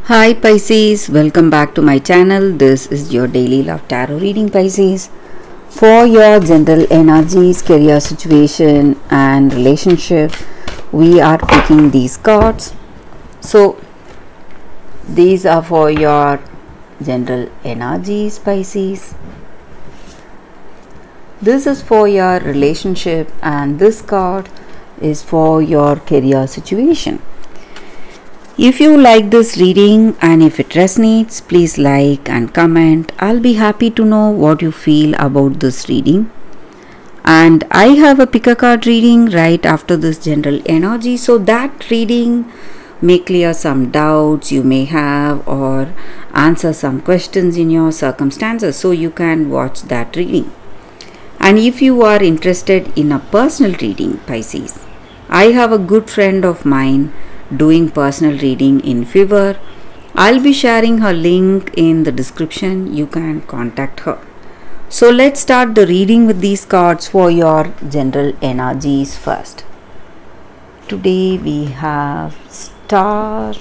Hi Pisces, welcome back to my channel. This is your daily love tarot reading, Pisces. For your general energies, career situation and relationship, we are picking these cards. So these are for your general energies, Pisces. This is for your relationship and this card is for your career situation. If you like this reading and if it resonates, please like and comment. I'll be happy to know what you feel about this reading. And I have a pick a card reading right after this general energy, so that reading may clear some doubts you may have or answer some questions in your circumstances, so you can watch that reading. And if you are interested in a personal reading, Pisces, I have a good friend of mine doing personal reading in Fiverr. I'll be sharing her link in the description. You can contact her. So let's start the reading with these cards for your general energies first. Today we have Star,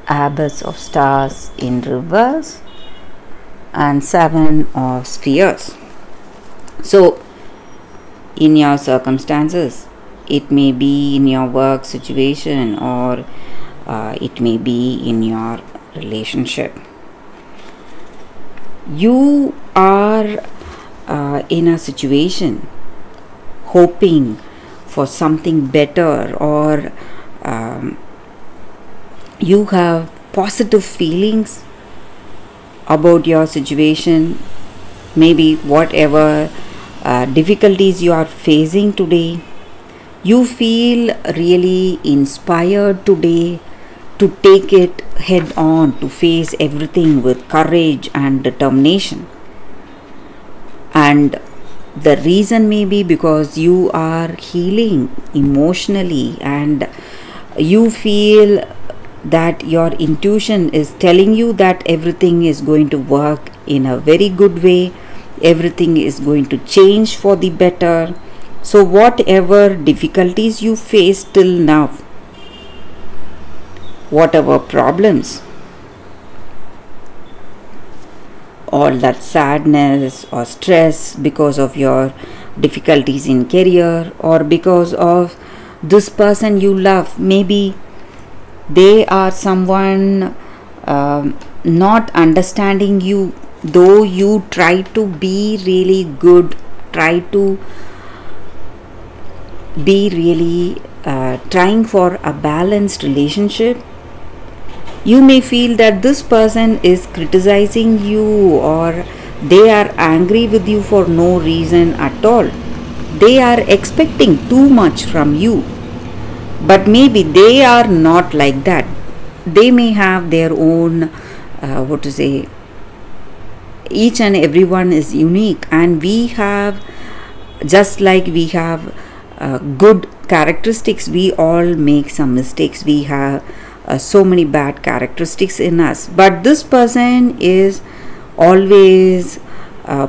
Abbess of Stars in reverse and Seven of Spheres. So in your circumstances, it may be in your work situation or it may be in your relationship. You are in a situation hoping for something better, or you have positive feelings about your situation. Maybe whatever difficulties you are facing today, you feel really inspired today to take it head on, to face everything with courage and determination. And the reason may be because you are healing emotionally and you feel that your intuition is telling you that everything is going to work in a very good way, everything is going to change for the better. So whatever difficulties you face till now, whatever problems, all that sadness or stress because of your difficulties in career or because of this person you love, maybe they are someone not understanding you, though you try to be really good, try to be really trying for a balanced relationship. You may feel that this person is criticizing you or they are angry with you for no reason at all. They are expecting too much from you, but maybe they are not like that. They may have their own each and everyone is unique, and we have, just like we have good characteristics, we all make some mistakes. We have so many bad characteristics in us, but this person is always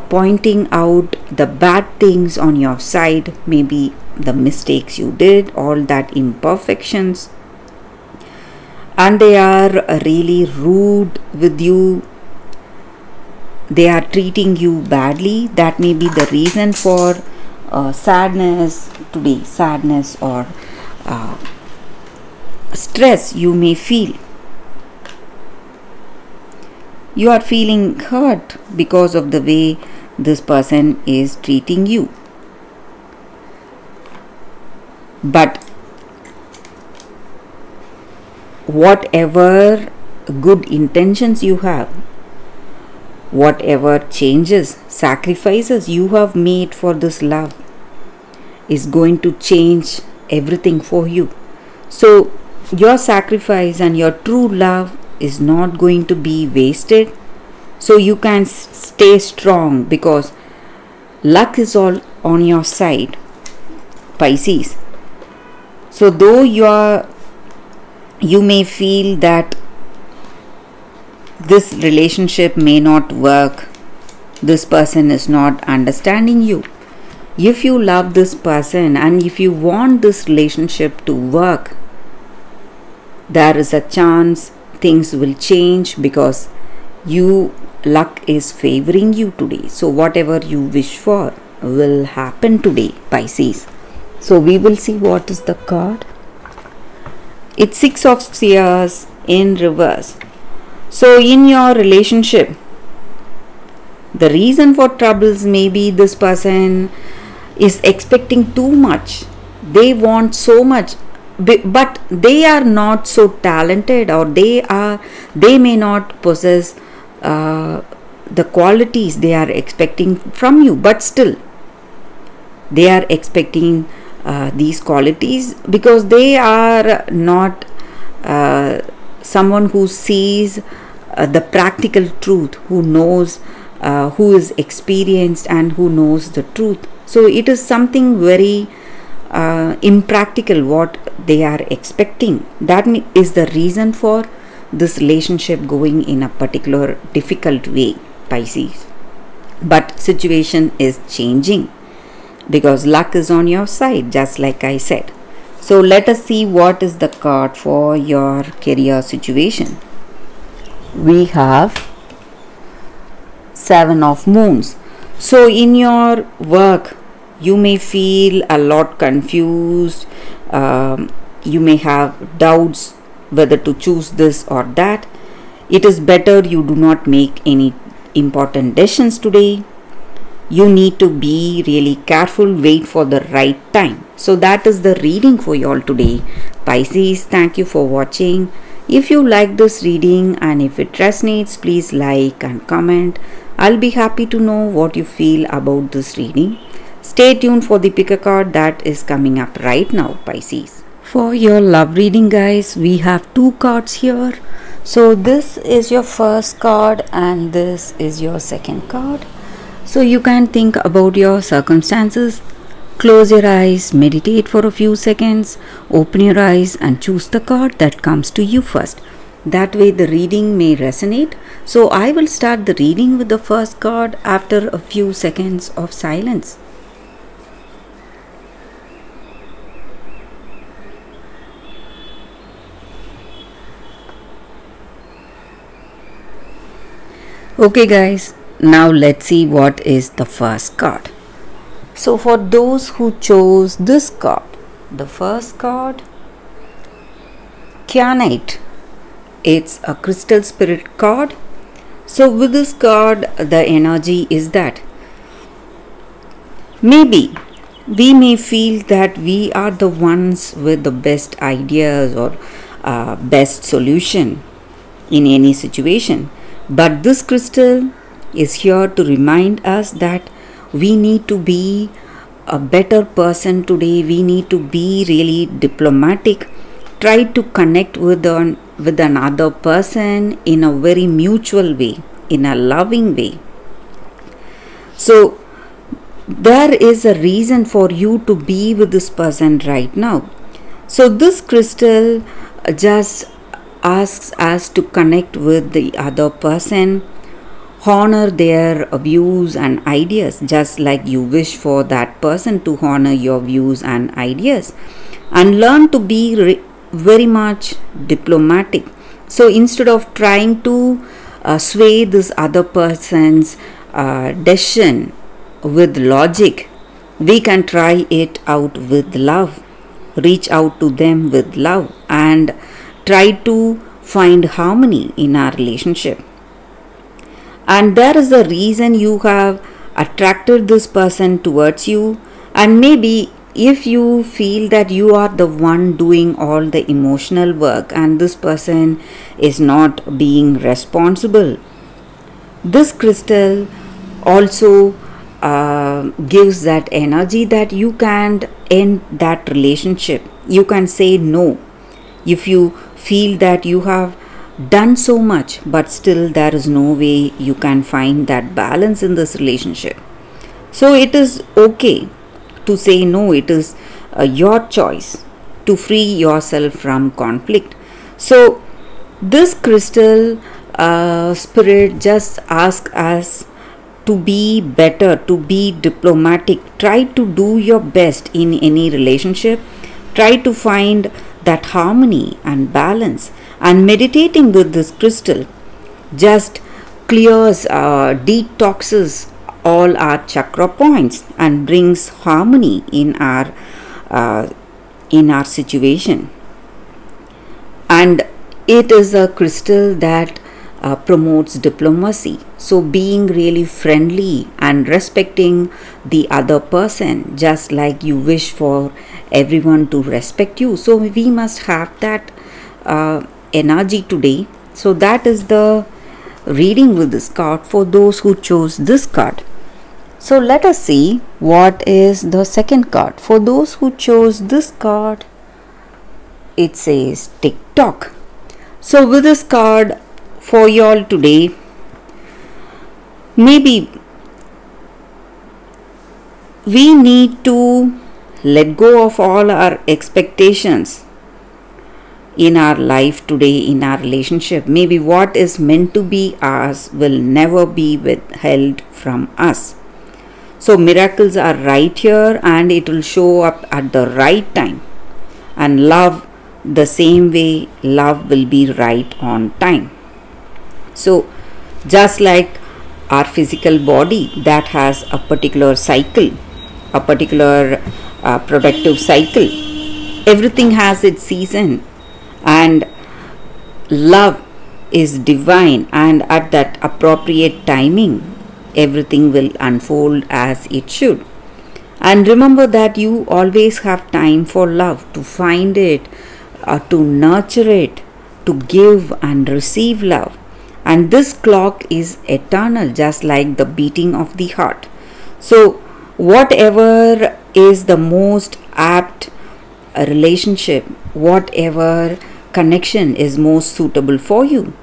pointing out the bad things on your side, maybe the mistakes you did, all that imperfections, and they are really rude with you. They are treating you badly. That may be the reason for sadness today, sadness or stress you may feel. You are feeling hurt because of the way this person is treating you. But whatever good intentions you have, whatever changes, sacrifices you have made for this love is going to change everything for you. So your sacrifice and your true love is not going to be wasted. So you can stay strong because luck is all on your side, Pisces. So though you may feel that this relationship may not work, this person is not understanding you, if you love this person and if you want this relationship to work, there is a chance things will change because luck is favoring you today. So whatever you wish for will happen today, Pisces. So we will see what is the card. It's Six of Spheres in reverse. So in your relationship, the reason for troubles may be this person is expecting too much. They want so much, but they are not so talented, or they may not possess the qualities they are expecting from you, but still they are expecting these qualities because they are not someone who sees the practical truth, who knows, who is experienced and who knows the truth. So it is something very impractical what they are expecting. That is the reason for this relationship going in a particular difficult way, Pisces. But situation is changing because luck is on your side, just like I said. So let us see what is the card for your career situation. We have Seven of Moons. So in your work, you may feel a lot confused. You may have doubts whether to choose this or that. It is better you do not make any important decisions today. You need to be really careful, wait for the right time. So that is the reading for you all today, Pisces. Thank you for watching. If you like this reading and if it resonates, please like and comment. I'll be happy to know what you feel about this reading. Stay tuned for the pick a card that is coming up right now, Pisces. For your love reading, guys, we have two cards here. So this is your first card and this is your second card. So you can think about your circumstances. Close your eyes, meditate for a few seconds, open your eyes and choose the card that comes to you first. That way the reading may resonate. So I will start the reading with the first card after a few seconds of silence. Okay guys, now let's see what is the first card. So for those who chose this card, the first card, Kyanite. It's a crystal spirit card. So with this card, the energy is that maybe we may feel that we are the ones with the best ideas or best solution in any situation. But this crystal is here to remind us that we need to be a better person today. We need to be really diplomatic. Try to connect with another person in a very mutual way, in a loving way. So there is a reason for you to be with this person right now. So this crystal just asks us to connect with the other person, honor their views and ideas, just like you wish for that person to honor your views and ideas, and learn to be very much diplomatic. So instead of trying to sway this other person's decision with logic, we can try it out with love. Reach out to them with love and try to find harmony in our relationship. And there is a reason you have attracted this person towards you, and maybe if you feel that you are the one doing all the emotional work and this person is not being responsible, this crystal also gives that energy that you can't end that relationship. You can say no if you feel that you have done so much but still there is no way you can find that balance in this relationship. So it is okay to say no. It is your choice to free yourself from conflict. So this crystal spirit just asks us to be better, to be diplomatic. Try to do your best in any relationship. Try to find that harmony and balance. And meditating with this crystal just clears, detoxes all our chakra points and brings harmony in our situation. And it is a crystal that promotes diplomacy. So being really friendly and respecting the other person, just like you wish for everyone to respect you. So we must have that energy today. So that is the reading with this card for those who chose this card. So let us see what is the second card. For those who chose this card, it says TikTok. So with this card for y'all today, maybe we need to let go of all our expectations in our life today, in our relationship. Maybe what is meant to be ours will never be withheld from us. So miracles are right here and it will show up at the right time. And love, the same way, love will be right on time. So just like our physical body that has a particular cycle, a particular productive cycle, everything has its season, and love is divine, and at that appropriate timing everything will unfold as it should. And remember that you always have time for love, to find it, to nurture it, to give and receive love. And this clock is eternal, just like the beating of the heart. So whatever is the most apt relationship, whatever connection is most suitable for you,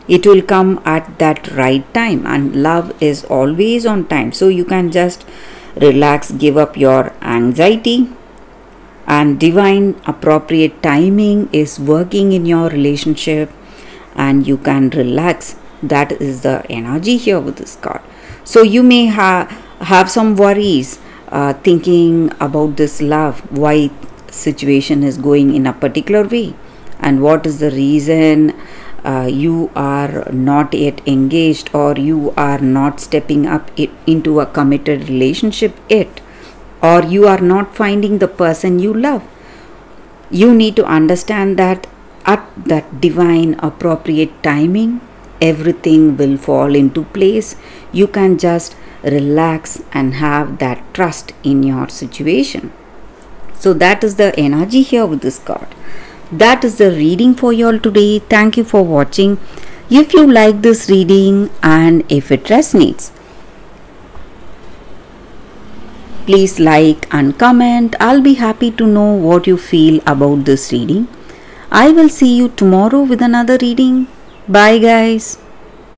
it will come at that right time. And love is always on time. So you can just relax, give up your anxiety, and divine appropriate timing is working in your relationship, and you can relax. That is the energy here with this card. So you may have some worries thinking about this love, why situation is going in a particular way, and what is the reason you are not yet engaged, or you are not stepping up into a committed relationship yet, or you are not finding the person you love. You need to understand that at that divine appropriate timing, everything will fall into place. You can just relax and have that trust in your situation. So that is the energy here with this card. That is the reading for you all today. Thank you for watching. If you like this reading and if it resonates, please like and comment. I'll be happy to know what you feel about this reading. I will see you tomorrow with another reading. Bye guys.